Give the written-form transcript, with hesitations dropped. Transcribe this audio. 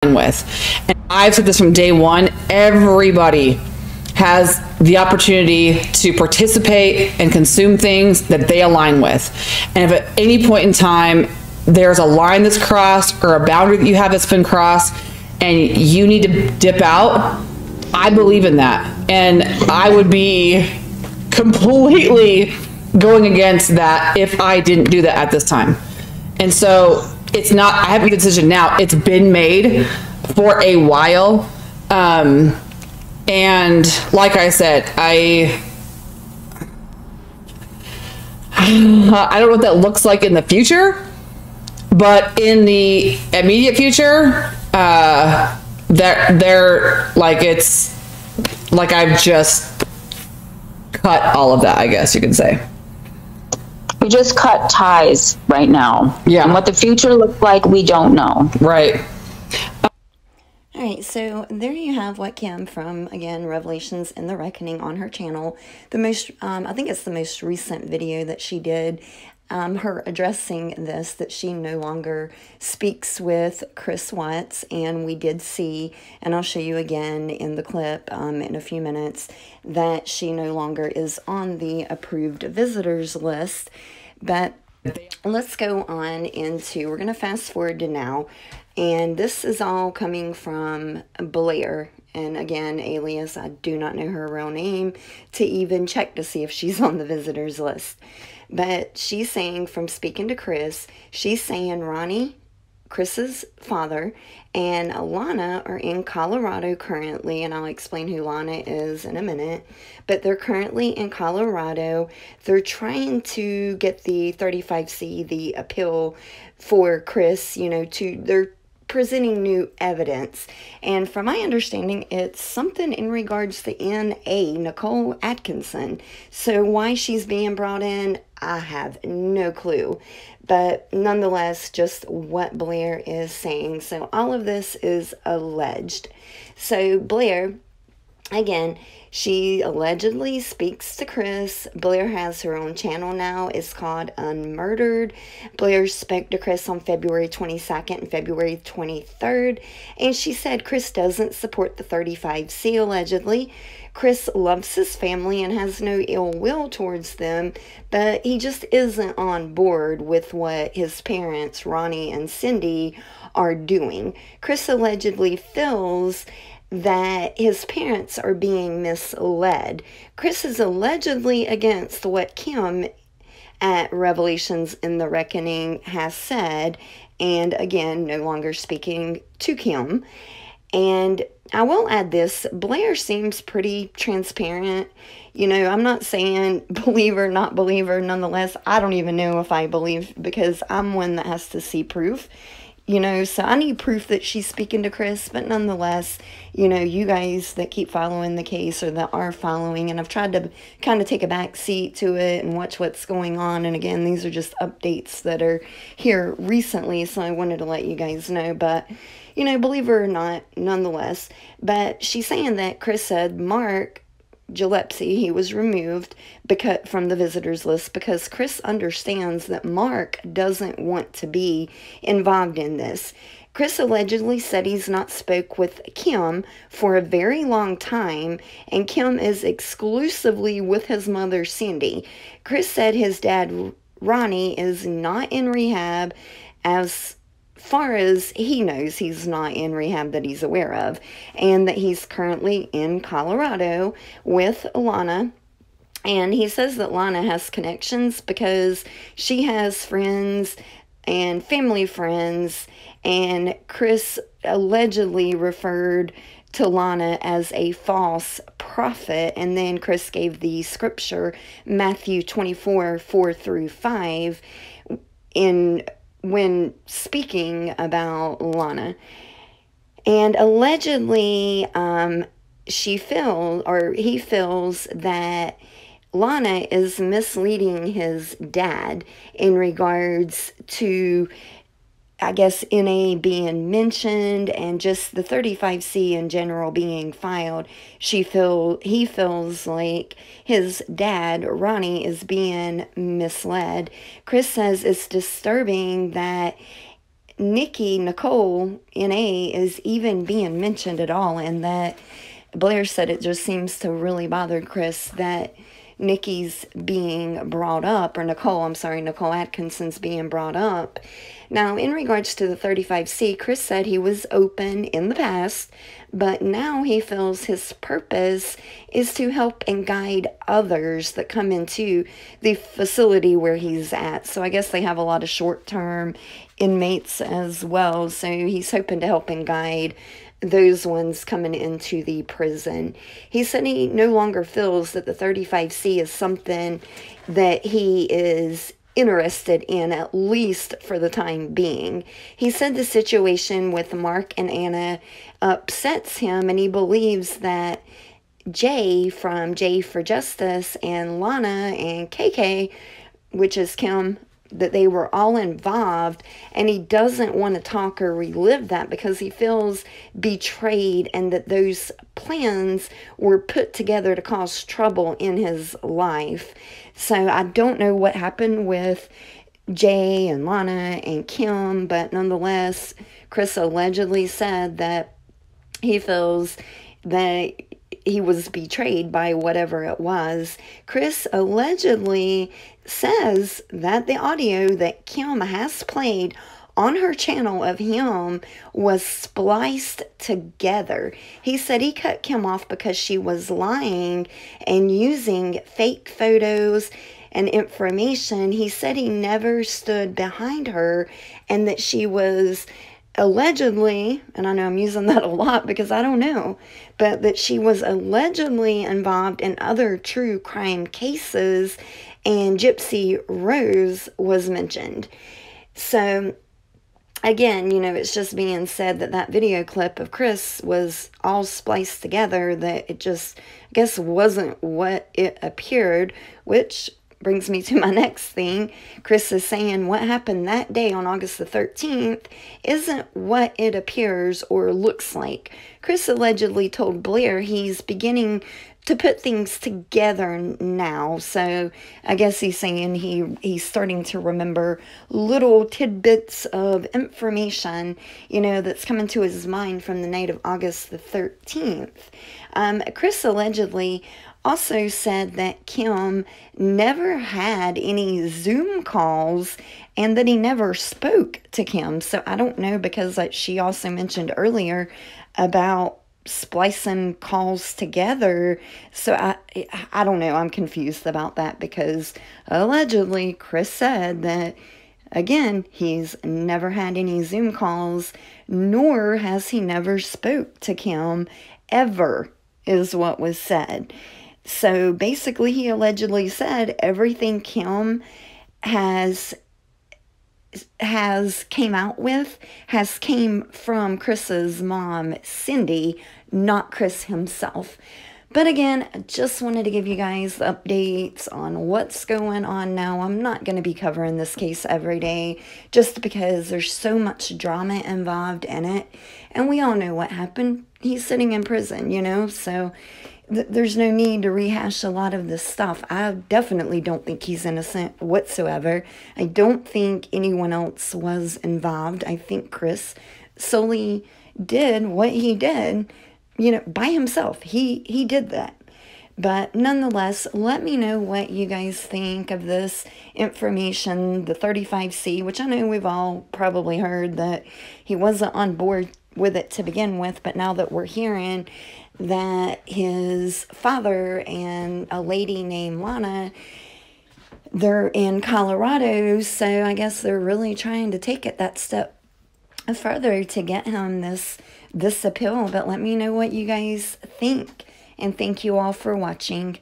with. And I've said this from day one, everybody has the opportunity to participate and consume things that they align with. And if at any point in time there's a line that's crossed or a boundary that you have that's been crossed and you need to dip out, I believe in that. And I would be completely going against that if I didn't do that at this time. And so it's not, I haven't made a decision now, it's been made for a while. And like I said, I don't know what that looks like in the future, but in the immediate future, they're like, it's like I've just cut all of that, I guess you could say. We just cut ties right now. Yeah. And what the future looks like, we don't know. Right. All right, so there you have what Kim from, again, Revelations in the Reckoning on her channel. The most, I think it's the most recent video that she did, her addressing this, that she no longer speaks with Chris Watts. And we did see, and I'll show you again in the clip in a few minutes, that she no longer is on the approved visitors list. But let's go on into, we're going to fast forward to now. And this is all coming from Blair. And again, alias, I do not know her real name to even check to see if she's on the visitors list. But she's saying, from speaking to Chris, she's saying Ronnie, Chris's father, and Lana are in Colorado currently, and I'll explain who Lana is in a minute, but they're currently in Colorado. They're trying to get the 35C, the appeal for Chris, you know, they're presenting new evidence. And from my understanding, it's something in regards to N.A., Nicole Atkinson. So why she's being brought in, I have no clue. But nonetheless, just what Blair is saying. So all of this is alleged. So Blair, again, she allegedly speaks to Chris. Blair has her own channel now. It's called Unmurdered. Blair spoke to Chris on February 22nd and February 23rd. And she said Chris doesn't support the 35C, allegedly. Chris loves his family and has no ill will towards them, but he just isn't on board with what his parents, Ronnie and Cindy, are doing. Chris allegedly feels that his parents are being misled. Chris is allegedly against what Kim at Revelations in the Reckoning has said, and again, no longer speaking to Kim. And I will add this, Blair seems pretty transparent. You know, I'm not saying believer, not believer. Nonetheless, I don't even know if I believe, because I'm one that has to see proof. You know, so I need proof that she's speaking to Chris, but nonetheless, you know, you guys that keep following the case or that are following, and I've tried to kind of take a back seat to it and watch what's going on. And again, these are just updates that are here recently, so I wanted to let you guys know. But, you know, believe it or not, nonetheless. But she's saying that Chris said Mark Gillespie, he was removed from the visitors list because Chris understands that Mark doesn't want to be involved in this. Chris allegedly said he's not spoke with Kim for a very long time, and Kim is exclusively with his mother, Cindy. Chris said his dad, Ronnie, is not in rehab. As far as he knows, he's not in rehab that he's aware of, and that he's currently in Colorado with Lana. And he says that Lana has connections because she has friends and family friends, and Chris allegedly referred to Lana as a false prophet. And then Chris gave the scripture Matthew 24:4-5 when speaking about Lana. And allegedly, he feels that Lana is misleading his dad in regards to, I guess, NA being mentioned and just the 35C in general being filed. He feels like his dad, Ronnie, is being misled. Chris says it's disturbing that Nicole, NA, is even being mentioned at all, and that Blair said it just seems to really bother Chris that Nikki's being brought up, or Nicole, I'm sorry, Nicole Atkinson's being brought up. Now, in regards to the 35C, Chris said he was open in the past, but now he feels his purpose is to help and guide others that come into the facility where he's at. So I guess they have a lot of short-term inmates as well, so he's hoping to help and guide those ones coming into the prison. He said he no longer feels that the 35C is something that he is interested in, at least for the time being. He said the situation with Mark and Anna upsets him, and he believes that Jay from Jay for Justice and Lana and KK, which is Kim, that they were all involved, and he doesn't want to talk or relive that because he feels betrayed and that those plans were put together to cause trouble in his life. So I don't know what happened with Jay and Lana and Kim, but nonetheless, Chris allegedly said that he feels that he was betrayed by whatever it was. Chris allegedly says that the audio that Kim has played on her channel of him was spliced together. He said he cut Kim off because she was lying and using fake photos and information. He said he never stood behind her and that she was allegedly, and I know I'm using that a lot because I don't know, but that she was allegedly involved in other true crime cases, and Gypsy Rose was mentioned. So again, you know, it's just being said that that video clip of Chris was all spliced together, that it just, I guess, wasn't what it appeared, which brings me to my next thing. Chris is saying what happened that day on August the 13th isn't what it appears or looks like. Chris allegedly told Blair he's beginning to put things together now. So I guess he's saying he's starting to remember little tidbits of information, you know, that's coming to his mind from the night of August the 13th. Chris allegedly also said that Kim never had any Zoom calls and that he never spoke to Kim. So I don't know, because like she also mentioned earlier about splicing calls together. So I don't know. I'm confused about that because allegedly Chris said that, again, he's never had any Zoom calls, nor has he never spoke to Kim ever, is what was said. So basically, he allegedly said everything Kim has came out with has came from Chris's mom, Cindy, not Chris himself. But again, I just wanted to give you guys updates on what's going on now. I'm not going to be covering this case every day just because there's so much drama involved in it. And we all know what happened. He's sitting in prison, you know, so there's no need to rehash a lot of this stuff. I definitely don't think he's innocent whatsoever. I don't think anyone else was involved. I think Chris solely did what he did, you know, by himself. He did that. But nonetheless, let me know what you guys think of this information, the 35C, which I know we've all probably heard that he wasn't on board with it to begin with, but now that we're hearing that his father and a lady named Lana, they're in Colorado, so I guess they're really trying to take it that step further to get him this appeal. But let me know what you guys think, and thank you all for watching.